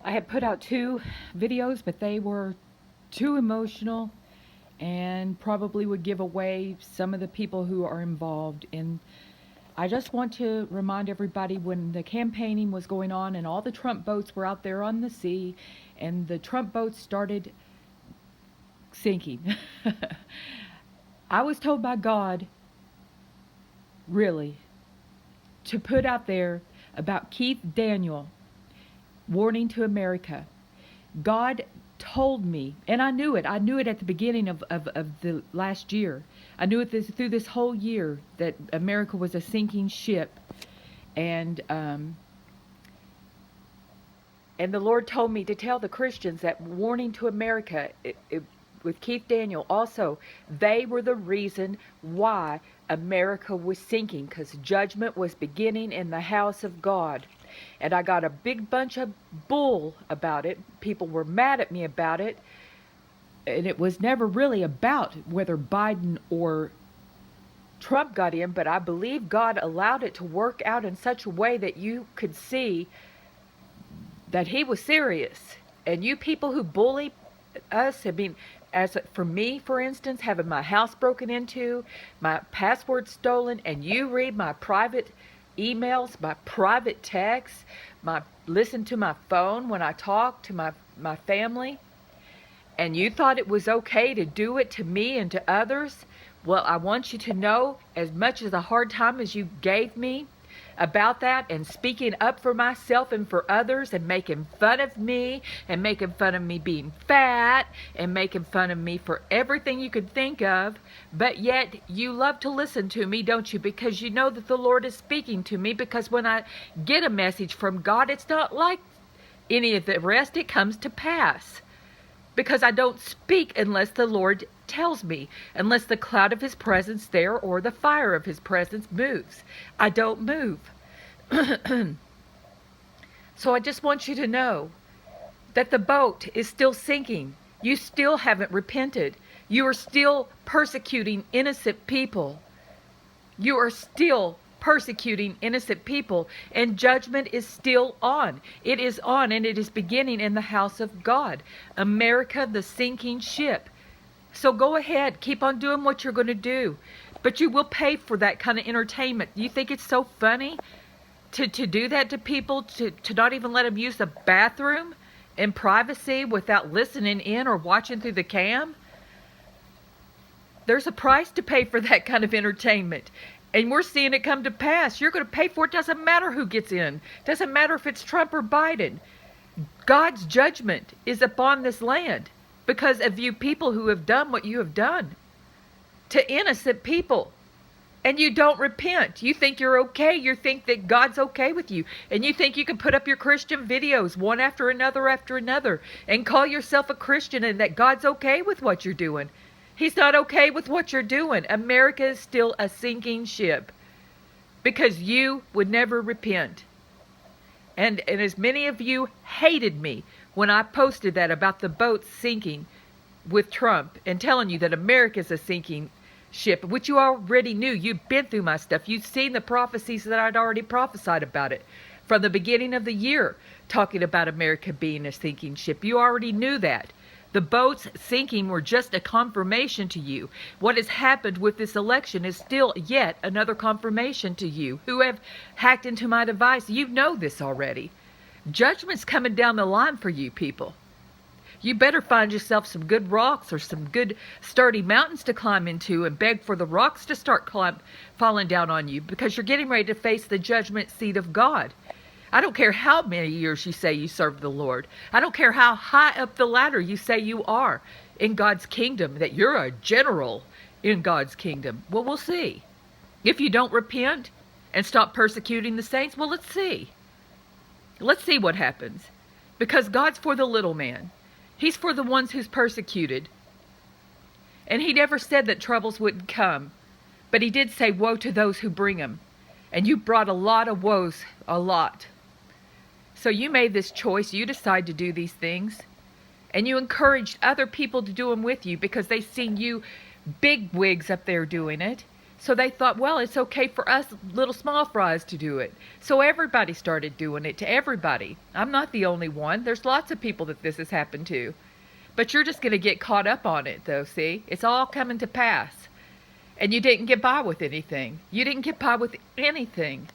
I had put out 2 videos, but they were too emotional and probably would give away some of the people who are involved. And I just want to remind everybody, when the campaigning was going on and all the Trump boats were out there on the sea and the Trump boats started sinking, I was told by God, really, to put out there about Keith Daniel warning to America. God told me, and I knew it. I knew it at the beginning of the last year. I knew it through this whole year that America was a sinking ship. And and the Lord told me to tell the Christians that warning to America, with Keith Daniel also, they were the reason why America was sinking, because judgment was beginning in the house of God. And I got a big bunch of bull about it. People were mad at me about it. And it was never really about whether Biden or Trump got in, but I believe God allowed it to work out in such a way that you could see that he was serious. And you people who bully us, I mean, as for me, for instance, having my house broken into, my password stolen, and you read my private emails, my private texts, my listen to my phone when I talk to my family, and you thought it was okay to do it to me and to others. Well, I want you to know, as much as a hard time as you gave me about that and speaking up for myself and for others and making fun of me and making fun of me being fat and making fun of me for everything you could think of, but yet you love to listen to me, don't you? Because you know that the Lord is speaking to me, because when I get a message from God, it's not like any of the rest. It comes to pass. Because I don't speak unless the Lord tells me, unless the cloud of his presence there or the fire of his presence moves. I don't move. So I just want you to know that the boat is still sinking. You still haven't repented. You are still persecuting innocent people. You are still persecuting innocent people, and judgment is still on. It is on, and it is beginning in the house of God. America, the sinking ship. So go ahead, keep on doing what you're going to do, but you will pay for that kind of entertainment. You think it's so funny to do that to people, to not even let them use the bathroom in privacy without listening in or watching through the cam? There's a price to pay for that kind of entertainment. And we're seeing it come to pass. You're going to pay for it. Doesn't matter who gets in. Doesn't matter if it's Trump or Biden. God's judgment is upon this land because of you people who have done what you have done to innocent people. And you don't repent. You think you're okay. You think that God's okay with you. And you think you can put up your Christian videos one after another and call yourself a Christian and that God's okay with what you're doing. He's not okay with what you're doing. America is still a sinking ship because you would never repent. And as many of you hated me when I posted that about the boat sinking with Trump and telling you that America's a sinking ship, which you already knew. You've been through my stuff. You've seen the prophecies that I'd already prophesied about it from the beginning of the year, talking about America being a sinking ship. You already knew that. The boats sinking were just a confirmation to you. What has happened with this election is still yet another confirmation to you who have hacked into my device. You know this already. Judgment's coming down the line for you people. You better find yourself some good rocks or some good sturdy mountains to climb into and beg for the rocks to start falling down on you, because you're getting ready to face the judgment seat of God. I don't care how many years you say you serve the Lord. I don't care how high up the ladder you say you are in God's kingdom, that you're a general in God's kingdom. Well, we'll see. If you don't repent and stop persecuting the saints, well, let's see. Let's see what happens. Because God's for the little man. He's for the ones who's persecuted. And he never said that troubles wouldn't come. But he did say, woe to those who bring them. And you brought a lot of woes, a lot. So you made this choice. You decide to do these things. And you encouraged other people to do them with you because they seen you big wigs up there doing it. So they thought, well, it's okay for us little small fries to do it. So everybody started doing it to everybody. I'm not the only one. There's lots of people that this has happened to. But you're just going to get caught up on it, though, see? It's all coming to pass. And you didn't get by with anything. You didn't get by with anything.